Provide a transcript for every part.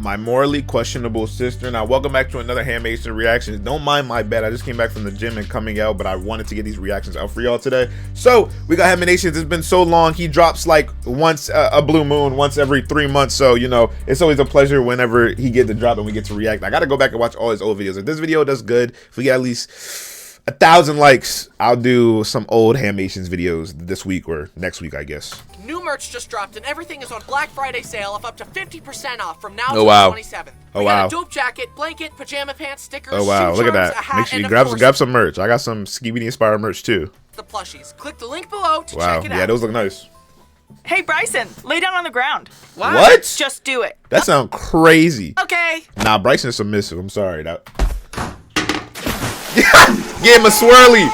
my morally questionable sister. Now, welcome back to another HAMination reactions. Don't mind my bed. I just came back from the gym and coming out, but I wanted to get these reactions out for y'all today. So we got HAMINATIONS. It's been so long. He drops like once a blue moon, once every 3 months. So, you know, it's always a pleasure whenever he get to drop and we get to react. I got to go back and watch all his old videos. If this video does good, if we get at least 1,000 likes, I'll do some old HAMINATIONS videos this week or next week, I guess. New merch just dropped and everything is on Black Friday sale of up to 50% off from now Oh, to wow. the 27th. Oh, We wow. got a dope jacket, blanket, pajama pants, stickers, Oh, wow. shoe Look at charms, that. a hat, Make sure you and grab of course, some merch. I got some Skibidi inspired merch too. the plushies. Click the link below to Wow. check it out. Yeah, those look nice. Hey, Bryson, lay down on the ground. What? Just do it. That sounds crazy. Okay. Nah, Bryson's submissive. I'm sorry. That. Give him a swirly.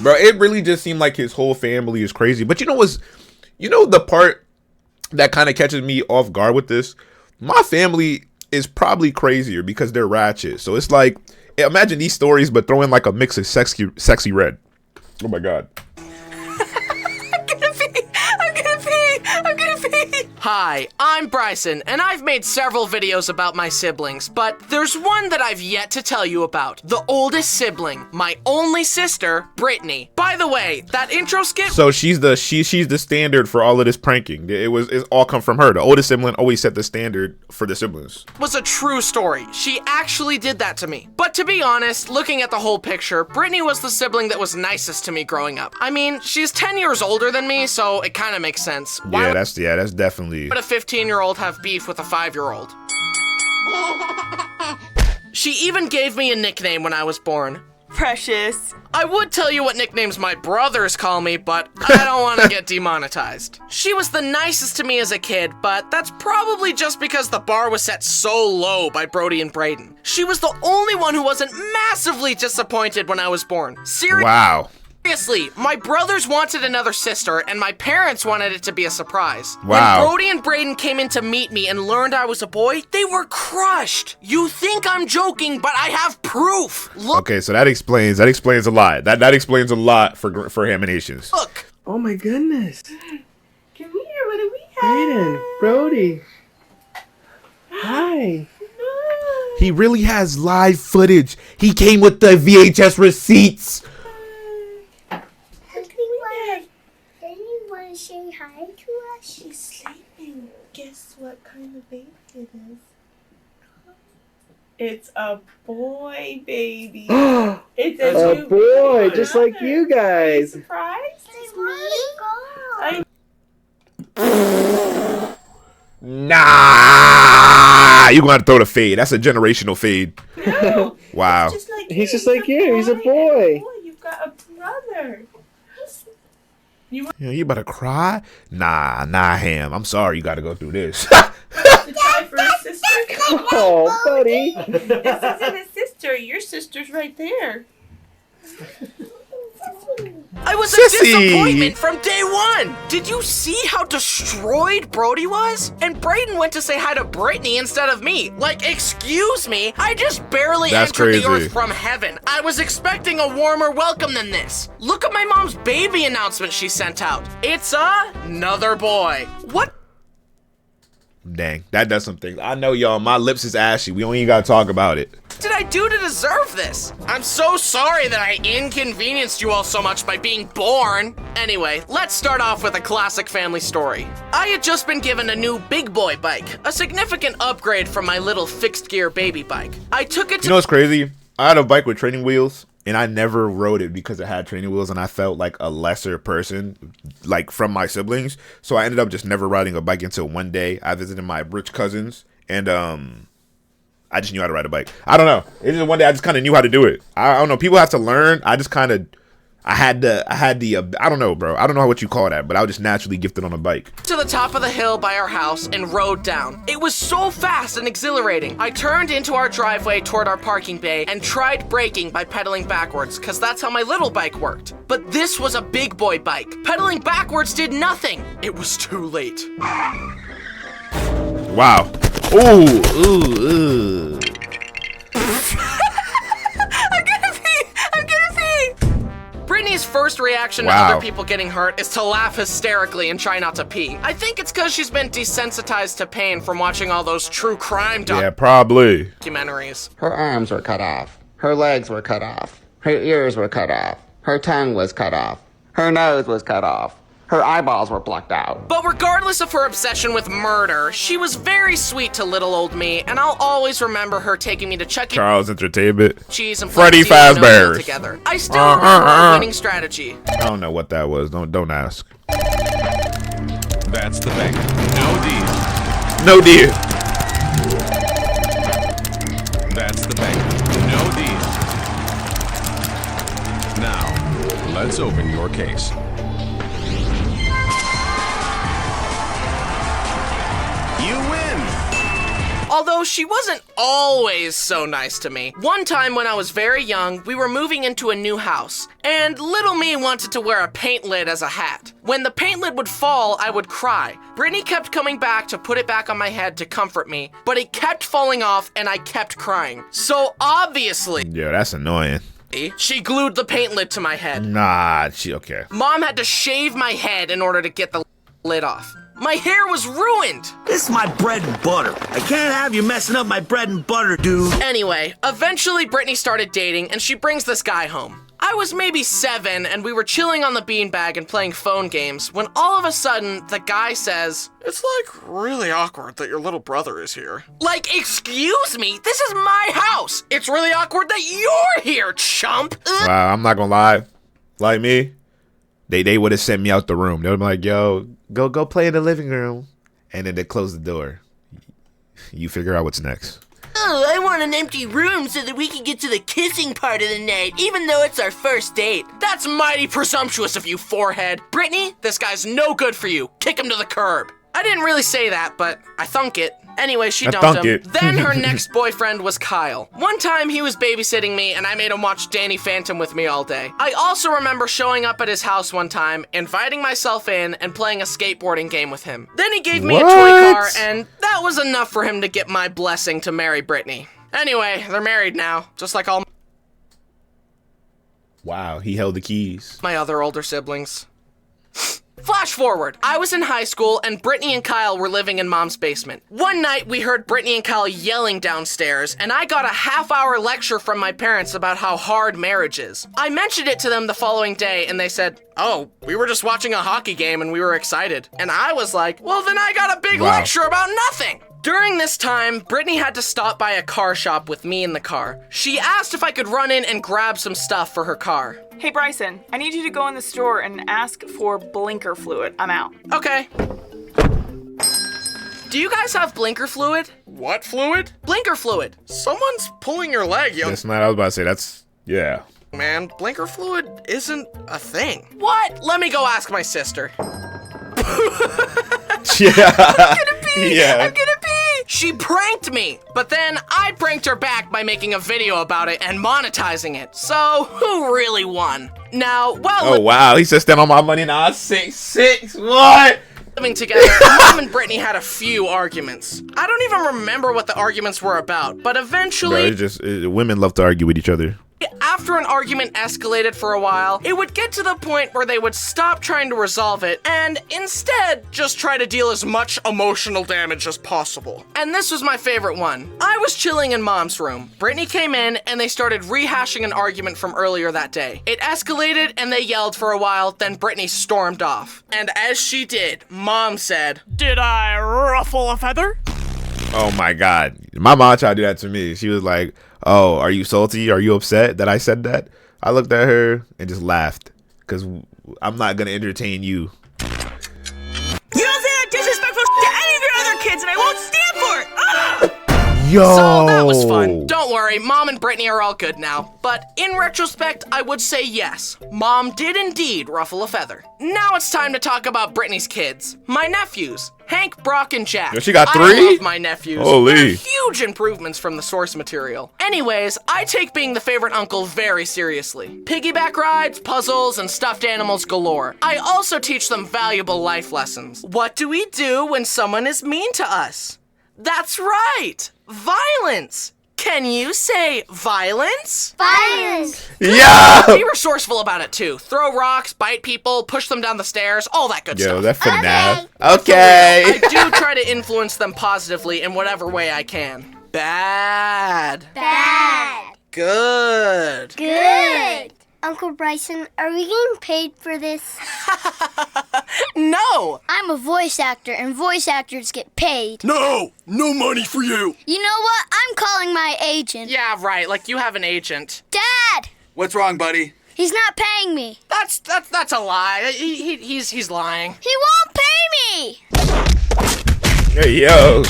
Bro, it really just seemed like his whole family is crazy. But you know the part that kind of catches me off guard with this? My family is probably crazier because they're ratchet. So it's like, imagine these stories, but throw in like a mix of sexy red. Oh my God. I'm gonna pee. Hi, I'm Bryson, and I've made several videos about my siblings, but there's one that I've yet to tell you about. The oldest sibling, my only sister, Britney. By the way, that intro skit— So she's the standard for all of this pranking. It's all come from her. The oldest sibling always set the standard for the siblings. was a true story. She actually did that to me. But to be honest, looking at the whole picture, Britney was the sibling that was nicest to me growing up. I mean, she's 10 years older than me, so it kind of makes sense. Why That's definitely. would a 15-year-old have beef with a 5-year-old? She even gave me a nickname when I was born. Precious. I would tell you what nicknames my brothers call me, but I don't want to get demonetized. She was the nicest to me as a kid, but that's probably just because the bar was set so low by Brody and Braden. She was the only one who wasn't massively disappointed when I was born. Wow. Seriously, my brothers wanted another sister, and my parents wanted it to be a surprise. Wow. When Brody and Braden came in to meet me and learned I was a boy, they were crushed. You think I'm joking, but I have proof. Look. Okay, so that explains a lot. That explains a lot for HAMINATIONS. Look. Oh my goodness. Come here, what do we have? Brayden, Brody. Hi. He really has live footage. He came with the VHS receipts. Want to say hi to us? She's sleeping. Guess what kind of baby it is? It's a boy baby. It's A new boy, baby. just like you guys. Surprise? It's me. Nah, you gonna have to throw the fade. That's a generational fade. No. Wow. Just like He's just like you. He's a boy. You've got a brother. Yeah, you about to cry? Nah, Ham. I'm sorry you gotta go through this. To try for a sister. Oh, buddy. This isn't a sister. Your sister's right there. I was a Sissy. disappointment from day one. Did you see how destroyed Brody was? And Braden went to say hi to Britney instead of me. Like, excuse me, I just barely That's entered the crazy. earth from heaven. I was expecting a warmer welcome than this. Look at my mom's baby announcement she sent out. It's another boy. What? Dang, that does some things. I know, y'all. My lips is ashy. We don't even gotta talk about it. Did I do to deserve this? I'm so sorry that I inconvenienced you all so much by being born. Anyway, let's start off with a classic family story. I had just been given a new big boy bike, a significant upgrade from my little fixed gear baby bike. I took it to— You know what's crazy? I had a bike with training wheels, and I never rode it because it had training wheels, and I felt like a lesser person, like from my siblings. So I ended up just never riding a bike until one day I visited my rich cousins, and I just knew how to ride a bike. I don't know. It's just one day I just kind of knew how to do it. I don't know. People have to learn. I just kind of, I had the, I don't know, bro. I don't know what you call that, but I was just naturally gifted on a bike. to the top of the hill by our house and rode down. It was so fast and exhilarating. I turned into our driveway toward our parking bay and tried braking by pedaling backwards, because that's how my little bike worked. But this was a big boy bike. Pedaling backwards did nothing. It was too late. Wow. Ooh. I'm gonna pee! Brittany's first reaction to other people getting hurt is to laugh hysterically and try not to pee. I think it's because she's been desensitized to pain from watching all those true crime probably documentaries. Her arms were cut off. Her legs were cut off. Her ears were cut off. Her tongue was cut off. Her nose was cut off. Her eyeballs were plucked out. But regardless of her obsession with murder, she was very sweet to little old me, and I'll always remember her taking me to Chuck E. Charles Entertainment, Cheese and Freddy Fazbear's together. I still remember her winning strategy. I don't know what that was. Don't ask. That's the bank. No deal. No deal. That's the bank. No deal. Now, let's open your case. You win! Although she wasn't always so nice to me. One time when I was very young, we were moving into a new house, and little me wanted to wear a paint lid as a hat. When the paint lid would fall, I would cry. Britney kept coming back to put it back on my head to comfort me, but it kept falling off and I kept crying. So obviously, Yeah, that's annoying. she glued the paint lid to my head. Nah, okay. Mom had to shave my head in order to get the lid off. My hair was ruined! This is my bread and butter. I can't have you messing up my bread and butter, dude. Anyway, eventually Britney started dating and she brings this guy home. I was maybe 7 and we were chilling on the beanbag and playing phone games when all of a sudden the guy says, "It's like really awkward that your little brother is here." Like, excuse me, this is my house! It's really awkward that you're here, chump! Wow, I'm not gonna lie. Like me, they would have sent me out the room. They would be like, yo, go play in the living room. And then they close the door. You figure out what's next. Oh, I want an empty room so that we can get to the kissing part of the night, even though it's our first date. That's mighty presumptuous of you, forehead. Brittany, this guy's no good for you. Kick him to the curb. I didn't really say that, but I thunk it. Anyway, she dumped him. Then her next boyfriend was Kyle. One time he was babysitting me and I made him watch Danny Phantom with me all day. I also remember showing up at his house one time, inviting myself in, and playing a skateboarding game with him. Then he gave me a toy car, and that was enough for him to get my blessing to marry Brittany. Anyway, they're married now, just like all Wow, he held the keys. my other older siblings. Flash forward, I was in high school and Brittany and Kyle were living in Mom's basement. One night we heard Brittany and Kyle yelling downstairs and I got a half-hour lecture from my parents about how hard marriage is. I mentioned it to them the following day and they said, "Oh, we were just watching a hockey game and we were excited." And I was like, well then I got a big lecture about nothing. During this time, Brittany had to stop by a car shop with me in the car. She asked if I could run in and grab some stuff for her car. Hey, Bryson, I need you to go in the store and ask for blinker fluid. I'm out. Okay. Do you guys have blinker fluid? What fluid? Blinker fluid. Someone's pulling your leg, yo. That's not, I was about to say, that's, yeah. Man, blinker fluid isn't a thing. What? Let me go ask my sister. Yeah. I'm gonna pee! Yeah. I'm gonna pee! She pranked me, but then I pranked her back by making a video about it and monetizing it. So, who really won? Now, well, Oh, wow. He said, stand on my money now. 6'6". What? living together, Mom and Brittany had a few arguments. I don't even remember what the arguments were about, but Bro, eventually, it's just, women love to argue with each other. after an argument escalated for a while, it would get to the point where they would stop trying to resolve it and instead just try to deal as much emotional damage as possible. And this was my favorite one. I was chilling in Mom's room. Brittany came in and they started rehashing an argument from earlier that day. It escalated and they yelled for a while, then Brittany stormed off. And as she did, Mom said, "Did I ruffle a feather?" Oh my God. My mom tried to do that to me. She was like, "Oh, are you salty? Are you upset that I said that?" I looked at her and just laughed because I'm not going to entertain you. You don't say that disrespectful to any of your other kids, and I won't stand for it! Ah! Yo. So that was fun. Don't worry, Mom and Brittany are all good now. But in retrospect, I would say yes. Mom did indeed ruffle a feather. Now it's time to talk about Brittany's kids. My nephews, Hank, Brock, and Jack. Yo, she got 3? I love my nephews. Holy. They're huge improvements from the source material. Anyways, I take being the favorite uncle very seriously. Piggyback rides, puzzles, and stuffed animals galore. I also teach them valuable life lessons. What do we do when someone is mean to us? That's right! Violence! Can you say violence? Violence. Yeah. Be resourceful about it too. Throw rocks, bite people, push them down the stairs, all that good Yo, stuff. that FNAF. I Okay. do try to influence them positively in whatever way I can. Bad. Bad. Good. Good. Uncle Bryson, are we getting paid for this? No. I'm a voice actor, and voice actors get paid. No! No money for you! You know what? I'm calling my agent. Yeah, right. Like you have an agent. Dad! What's wrong, buddy? He's not paying me. That's a lie. He's lying. He won't pay me! Hey, yo.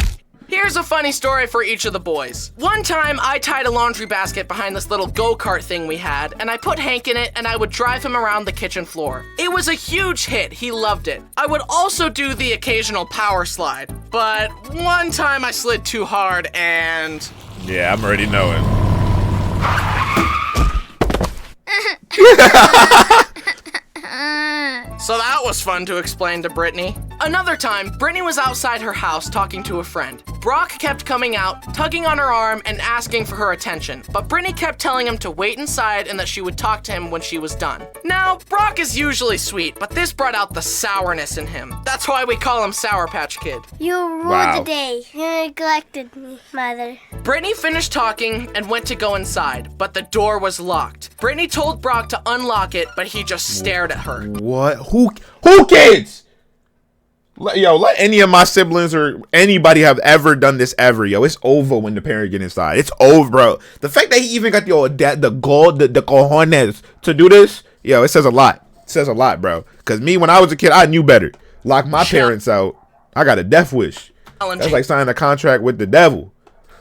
Here's a funny story for each of the boys. One time, I tied a laundry basket behind this little go-kart thing we had, and I put Hank in it, and I would drive him around the kitchen floor. It was a huge hit. He loved it. I would also do the occasional power slide, but one time I slid too hard, and... Yeah, I'm already knowing. So that was fun to explain to Britney. Another time, Britney was outside her house talking to a friend. Brock kept coming out, tugging on her arm and asking for her attention, but Britney kept telling him to wait inside and that she would talk to him when she was done. Now, Brock is usually sweet, but this brought out the sourness in him. That's why we call him Sour Patch Kid. You ruled Wow. the day. You neglected me, Mother. Britney finished talking and went to go inside, but the door was locked. Britney told Brock to unlock it, but he just stared at her. What? Who kids? Let any of my siblings or anybody have ever done this ever, yo. It's over when the parent get inside. It's over, bro. The fact that he even got the cojones to do this, yo, it says a lot. It says a lot, bro. Because me, when I was a kid, I knew better. Lock my parents out. I got a death wish. That's like signing a contract with the devil.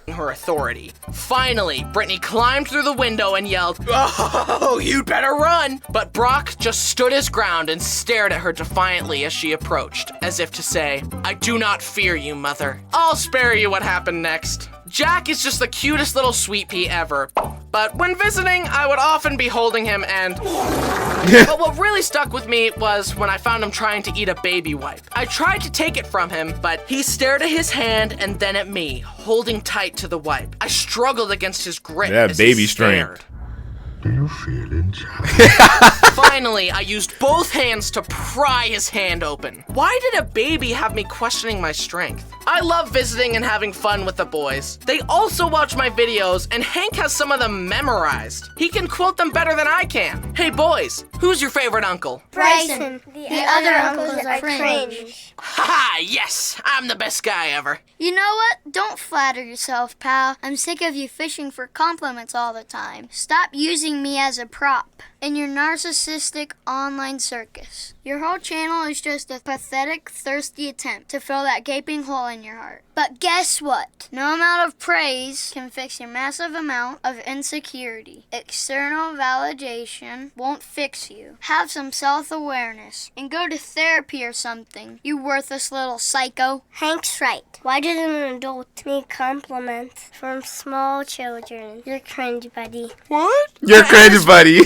Her authority. Finally, Britney climbed through the window and yelled, "Oh, you'd better run!" But Brock just stood his ground and stared at her defiantly as she approached, as if to say, "I do not fear you, mother. I'll spare you what happened next." Jack is just the cutest little sweet pea ever. But when visiting, I would often be holding him and... But what really stuck with me was when I found him trying to eat a baby wipe. I tried to take it from him, but he stared at his hand and then at me, holding tight to the wipe. I struggled against his grip Yeah, as baby he strength. stared. Finally, I used both hands to pry his hand open. Why did a baby have me questioning my strength? I love visiting and having fun with the boys. They also watch my videos, and Hank has some of them memorized. He can quote them better than I can. Hey boys, who's your favorite uncle? Bryson. The other uncles are cringe. Haha, yes, I'm the best guy ever. You know what? Don't flatter yourself, pal. I'm sick of you fishing for compliments all the time. Stop using me as a prop in your narcissistic online circus. Your whole channel is just a pathetic, thirsty attempt to fill that gaping hole in your heart. But guess what? No amount of praise can fix your massive amount of insecurity. External validation won't fix you. Have some self-awareness and go to therapy or something, you worthless little psycho. Hank's right. Why does an adult need compliments from small children? You're cringe, buddy. What? You're crazy, buddy.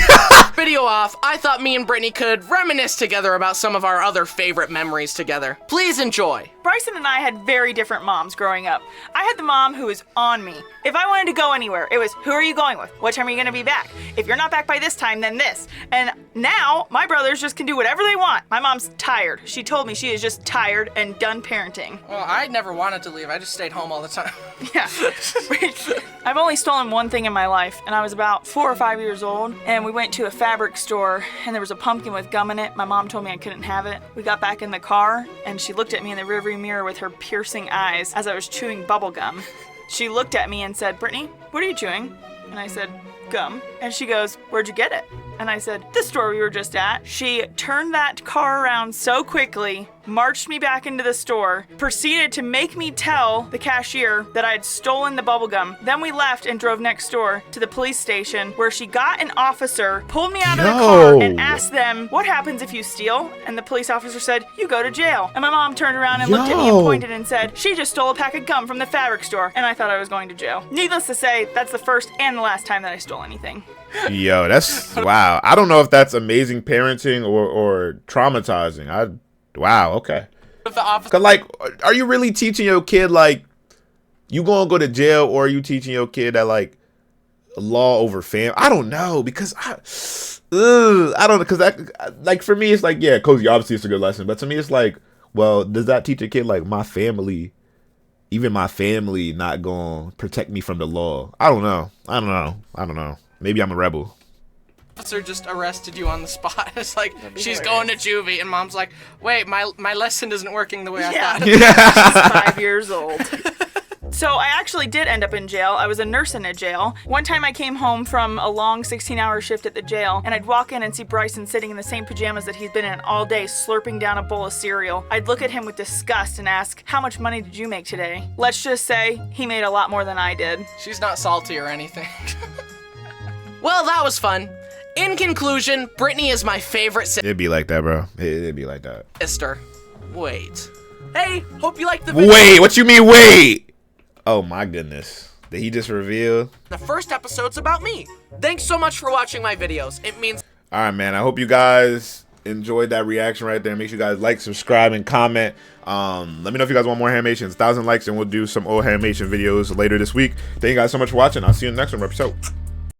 Video off, I thought me and Britney could reminisce together about some of our other favorite memories together. Please enjoy. Bryson and I had very different moms growing up. I had the mom who was on me. If I wanted to go anywhere, it was, who are you going with? What time are you going to be back? If you're not back by this time, then this. And now, my brothers just can do whatever they want. My mom's tired. She told me she is just tired and done parenting. Well, I never wanted to leave. I just stayed home all the time. Yeah. I've only stolen one thing in my life, and I was about 4 or 5 years old, and we went to a fabric store, and there was a pumpkin with gum in it. My mom told me I couldn't have it. We got back in the car, and she looked at me in the rearview mirror with her piercing eyes as I was chewing bubble gum. She looked at me and said, "Brittany, what are you chewing?" And I said, "Gum." And she goes, "Where'd you get it?" And I said, "The store we were just at." She turned that car around so quickly, marched me back into the store, proceeded to make me tell the cashier that I had stolen the bubblegum. Then we left and drove next door to the police station, where she got an officer, pulled me out of the car, and asked them, "What happens if you steal?" And the police officer said, "You go to jail." And my mom turned around and looked at me and pointed and said, "She just stole a pack of gum from the fabric store." And I thought I was going to jail. Needless to say, that's the first and the last time that I stole anything. Yo, that's wow. I don't know if that's amazing parenting or traumatizing. Wow, okay. Cause like, are you really teaching your kid like, You gonna go to jail, or are you teaching your kid that like law over fam? I don't know, because I don't know, because that, like, for me it's like, yeah, Cozy, obviously it's a good lesson, but to me it's like, well, does that teach a kid like my family, even my family, not gonna protect me from the law? I don't know. Maybe I'm a rebel. Officer just arrested you on the spot. It's like, she's going to juvie, and mom's like, wait, my lesson isn't working the way I thought. She's 5 years old. So I actually did end up in jail. I was a nurse in a jail. One time I came home from a long 16-hour shift at the jail, and I'd walk in and see Bryson sitting in the same pajamas that he's been in all day, slurping down a bowl of cereal. I'd look at him with disgust and ask, how much money did you make today? Let's just say he made a lot more than I did. She's not salty or anything. Well, that was fun. In conclusion, Britney is my favorite It'd be like that, bro. It'd be like that. sister. Wait. Hey, hope you liked the video. Wait, what you mean, wait? Oh my goodness. Did he just reveal? The first episode's about me. Thanks so much for watching my videos. It means... All right, man. I hope you guys enjoyed that reaction right there. Make sure you guys like, subscribe, and comment. Let me know if you guys want more Haminations. 1,000 likes and we'll do some old Hamation videos later this week. Thank you guys so much for watching. I'll see you in the next one episode.